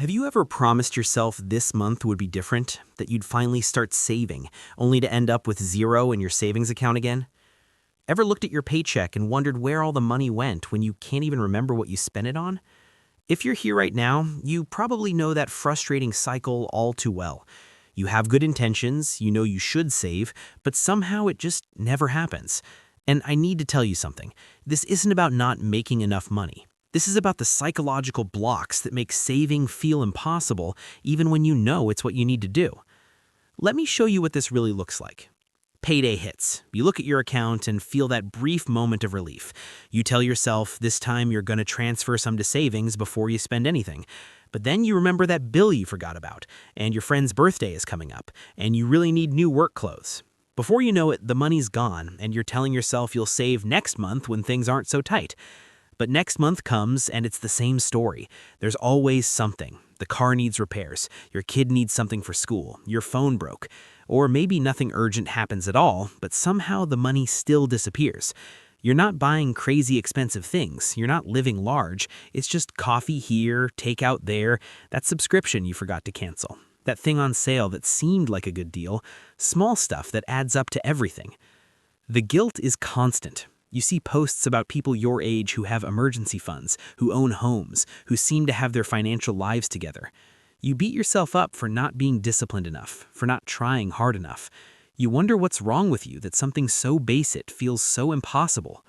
Have you ever promised yourself this month would be different, that you'd finally start saving, only to end up with zero in your savings account again? Ever looked at your paycheck and wondered where all the money went when you can't even remember what you spent it on? If you're here right now, you probably know that frustrating cycle all too well. You have good intentions, you know you should save, but somehow it just never happens. And I need to tell you something. This isn't about not making enough money. This is about the psychological blocks that make saving feel impossible even when you know it's what you need to do. Let me show you what this really looks like. Payday hits. You look at your account and feel that brief moment of relief. You tell yourself this time you're going to transfer some to savings before you spend anything. But then you remember that bill you forgot about, and your friend's birthday is coming up, and you really need new work clothes. Before you know it, the money's gone, and you're telling yourself you'll save next month when things aren't so tight. But next month comes and it's the same story. There's always something. The car needs repairs, your kid needs something for school, your phone broke, or maybe nothing urgent happens at all, but somehow the money still disappears. You're not buying crazy expensive things, you're not living large, it's just coffee here, takeout there, that subscription you forgot to cancel, that thing on sale that seemed like a good deal, small stuff that adds up to everything. The guilt is constant. You see posts about people your age who have emergency funds, who own homes, who seem to have their financial lives together. You beat yourself up for not being disciplined enough, for not trying hard enough. You wonder what's wrong with you that something so basic feels so impossible.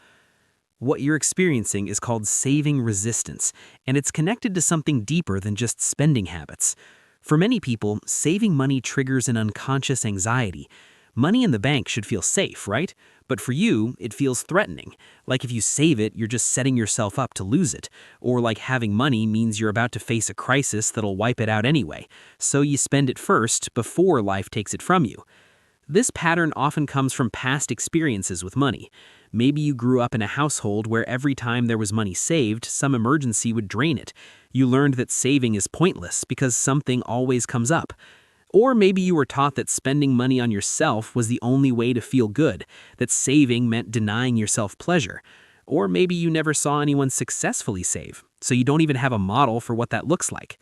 What you're experiencing is called saving resistance, and it's connected to something deeper than just spending habits. For many people, saving money triggers an unconscious anxiety. Money in the bank should feel safe, right? But for you, it feels threatening. Like if you save it, you're just setting yourself up to lose it. Or like having money means you're about to face a crisis that'll wipe it out anyway. So you spend it first before life takes it from you. This pattern often comes from past experiences with money. Maybe you grew up in a household where every time there was money saved, some emergency would drain it. You learned that saving is pointless because something always comes up. Or maybe you were taught that spending money on yourself was the only way to feel good, that saving meant denying yourself pleasure. Or maybe you never saw anyone successfully save, so you don't even have a model for what that looks like.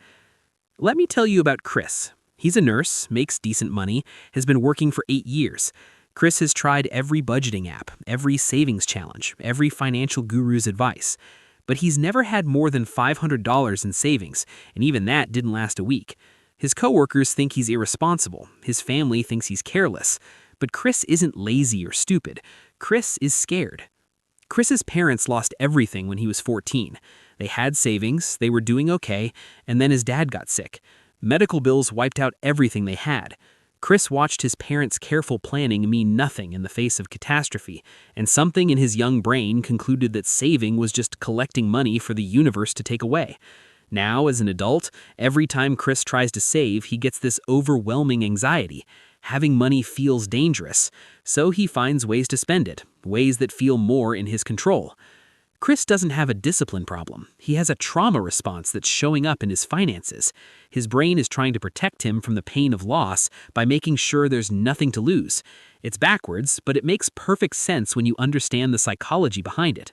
Let me tell you about Chris. He's a nurse, makes decent money, has been working for 8 years. Chris has tried every budgeting app, every savings challenge, every financial guru's advice. But he's never had more than $500 in savings, and even that didn't last a week. His coworkers think he's irresponsible. His family thinks he's careless. But Chris isn't lazy or stupid. Chris is scared. Chris's parents lost everything when he was 14. They had savings, they were doing okay, and then his dad got sick. Medical bills wiped out everything they had. Chris watched his parents' careful planning mean nothing in the face of catastrophe, and something in his young brain concluded that saving was just collecting money for the universe to take away. Now, as an adult, every time Chris tries to save, he gets this overwhelming anxiety. Having money feels dangerous, so he finds ways to spend it, ways that feel more in his control. Chris doesn't have a discipline problem. He has a trauma response that's showing up in his finances. His brain is trying to protect him from the pain of loss by making sure there's nothing to lose. It's backwards, but it makes perfect sense when you understand the psychology behind it.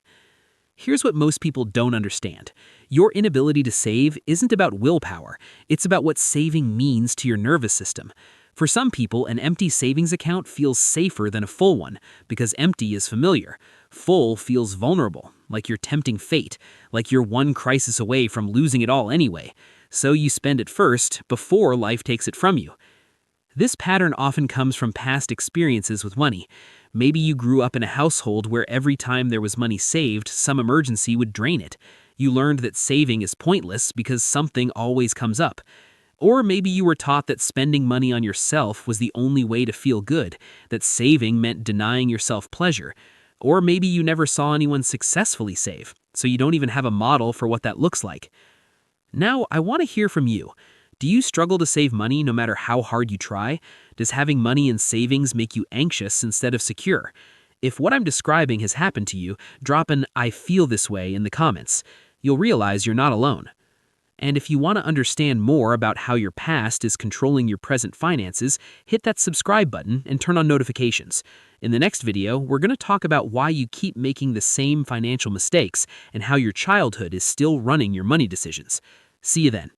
Here's what most people don't understand. Your inability to save isn't about willpower. It's about what saving means to your nervous system. For some people, an empty savings account feels safer than a full one because empty is familiar. Full feels vulnerable, like you're tempting fate, like you're one crisis away from losing it all anyway. So you spend it first before life takes it from you. This pattern often comes from past experiences with money. Maybe you grew up in a household where every time there was money saved, some emergency would drain it. You learned that saving is pointless because something always comes up. Or maybe you were taught that spending money on yourself was the only way to feel good, that saving meant denying yourself pleasure. Or maybe you never saw anyone successfully save, so you don't even have a model for what that looks like. Now, I want to hear from you. Do you struggle to save money no matter how hard you try? Does having money in savings make you anxious instead of secure? If what I'm describing has happened to you, drop an "I feel this way" in the comments. You'll realize you're not alone. And if you want to understand more about how your past is controlling your present finances, hit that subscribe button and turn on notifications. In the next video, we're going to talk about why you keep making the same financial mistakes and how your childhood is still running your money decisions. See you then.